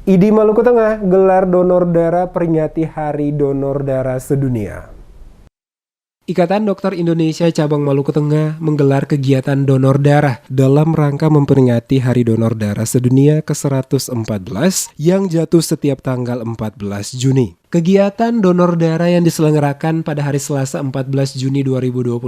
ID Maluku Tengah gelar donor darah peringati Hari Donor Darah Sedunia. Ikatan Dokter Indonesia Cabang Maluku Tengah menggelar kegiatan donor darah dalam rangka memperingati Hari Donor Darah Sedunia ke-114 yang jatuh setiap tanggal 14 Juni. Kegiatan donor darah yang diselenggarakan pada hari Selasa 14 Juni 2022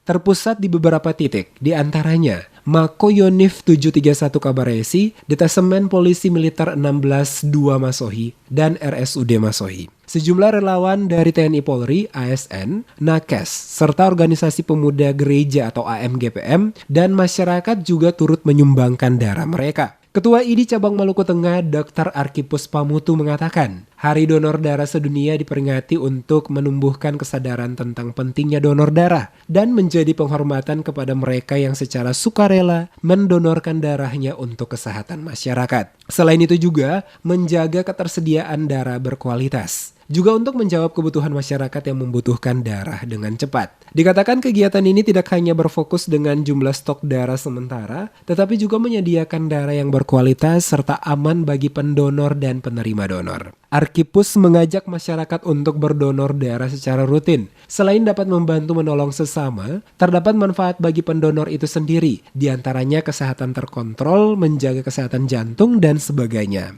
terpusat di beberapa titik, di antaranya Mako Yonif 731 Kabaresi, Detasemen Polisi Militer 16 2 Masohi, dan RSUD Masohi. Sejumlah relawan dari TNI Polri, ASN, Nakes, serta organisasi pemuda gereja atau AMGPM, dan masyarakat juga turut menyumbangkan darah mereka. Ketua ID Cabang Maluku Tengah, Dr. Arkipus Pamutu mengatakan, Hari Donor Darah Sedunia diperingati untuk menumbuhkan kesadaran tentang pentingnya donor darah dan menjadi penghormatan kepada mereka yang secara sukarela mendonorkan darahnya untuk kesehatan masyarakat. Selain itu juga menjaga ketersediaan darah berkualitas. Juga untuk menjawab kebutuhan masyarakat yang membutuhkan darah dengan cepat. Dikatakan kegiatan ini tidak hanya berfokus dengan jumlah stok darah sementara, tetapi juga menyediakan darah yang berkualitas serta aman bagi pendonor dan penerima donor. Arkipus mengajak masyarakat untuk berdonor darah secara rutin. Selain dapat membantu menolong sesama, terdapat manfaat bagi pendonor itu sendiri, diantaranya kesehatan terkontrol, menjaga kesehatan jantung, dan sebagainya.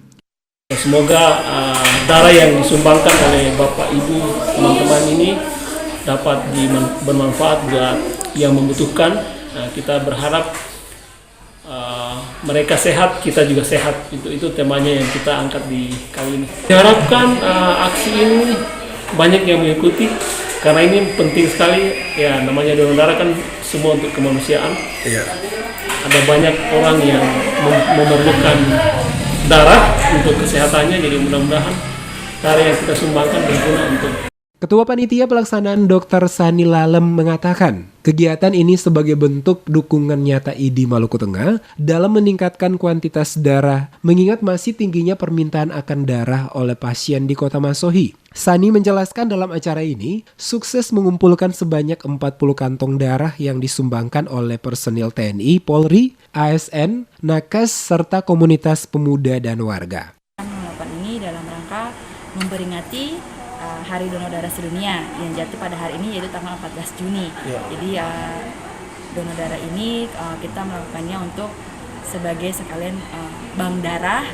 Semoga darah yang disumbangkan oleh Bapak Ibu teman-teman ini dapat bermanfaat buat yang membutuhkan. Kita berharap mereka sehat, kita juga sehat. Itu temanya yang kita angkat di kali ini. Diharapkan aksi ini banyak yang mengikuti karena ini penting sekali. Ya, namanya donor darah kan semua untuk kemanusiaan. Iya. Ada banyak orang yang memerlukan darah untuk kesehatannya, jadi mudah-mudahan darah yang kita sumbangkan berguna untuk. Ketua Panitia Pelaksanaan Dr. Sani Lalem mengatakan, kegiatan ini sebagai bentuk dukungan nyata ID Maluku Tengah dalam meningkatkan kuantitas darah, mengingat masih tingginya permintaan akan darah oleh pasien di Kota Masohi. Sani menjelaskan dalam acara ini, sukses mengumpulkan sebanyak 40 kantong darah yang disumbangkan oleh personil TNI, Polri, ASN, Nakes, serta komunitas pemuda dan warga. Melakukan ini dalam rangka memperingati Hari Donor Darah Sedunia yang jatuh pada hari ini yaitu tanggal 14 Juni. Ya. Jadi donor darah ini kita melakukannya untuk sebagai sekalian bank darah.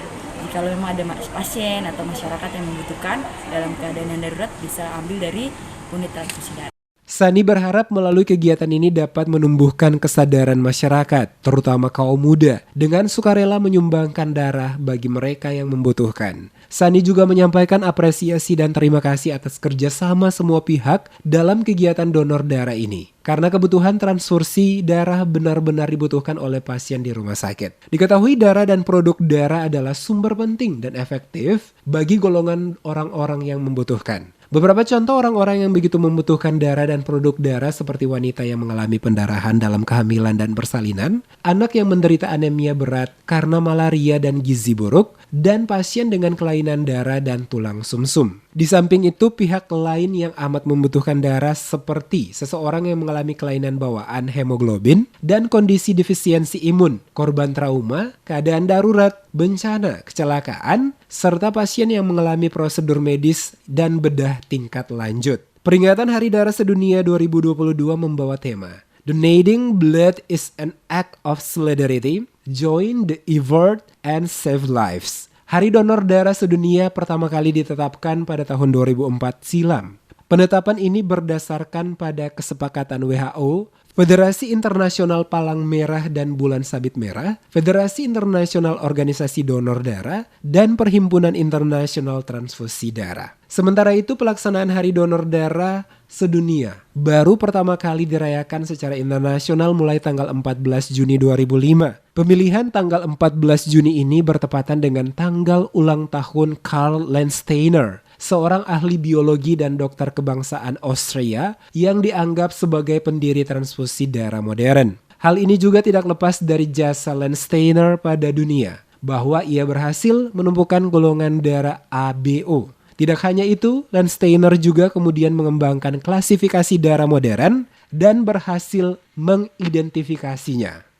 Jika memang ada pasien atau masyarakat yang membutuhkan dalam keadaan yang darurat bisa ambil dari unit transfusi darah. Sani berharap melalui kegiatan ini dapat menumbuhkan kesadaran masyarakat, terutama kaum muda, dengan sukarela menyumbangkan darah bagi mereka yang membutuhkan. Sani juga menyampaikan apresiasi dan terima kasih atas kerjasama semua pihak dalam kegiatan donor darah ini. Karena kebutuhan transfusi darah benar-benar dibutuhkan oleh pasien di rumah sakit. Diketahui darah dan produk darah adalah sumber penting dan efektif bagi golongan orang-orang yang membutuhkan. Beberapa contoh orang-orang yang begitu membutuhkan darah dan produk darah seperti wanita yang mengalami pendarahan dalam kehamilan dan persalinan, anak yang menderita anemia berat karena malaria dan gizi buruk, dan pasien dengan kelainan darah dan tulang sumsum. Di samping itu, pihak lain yang amat membutuhkan darah seperti seseorang yang mengalami kelainan bawaan hemoglobin dan kondisi defisiensi imun, korban trauma, keadaan darurat, bencana, kecelakaan, serta pasien yang mengalami prosedur medis dan bedah tingkat lanjut. Peringatan Hari Darah Sedunia 2022 membawa tema Donating Blood is an Act of Solidarity, Join the Effort and Save Lives. Hari Donor Darah Sedunia pertama kali ditetapkan pada tahun 2004 silam. Penetapan ini berdasarkan pada kesepakatan WHO, Federasi Internasional Palang Merah dan Bulan Sabit Merah, Federasi Internasional Organisasi Donor Darah, dan Perhimpunan Internasional Transfusi Darah. Sementara itu, pelaksanaan Hari Donor Darah Sedunia baru pertama kali dirayakan secara internasional mulai tanggal 14 Juni 2005. Pemilihan tanggal 14 Juni ini bertepatan dengan tanggal ulang tahun Karl Landsteiner, seorang ahli biologi dan dokter kebangsaan Austria yang dianggap sebagai pendiri transfusi darah modern. Hal ini juga tidak lepas dari jasa Landsteiner pada dunia, bahwa ia berhasil menumbuhkan golongan darah ABO. Tidak hanya itu, Landsteiner juga kemudian mengembangkan klasifikasi darah modern dan berhasil mengidentifikasinya.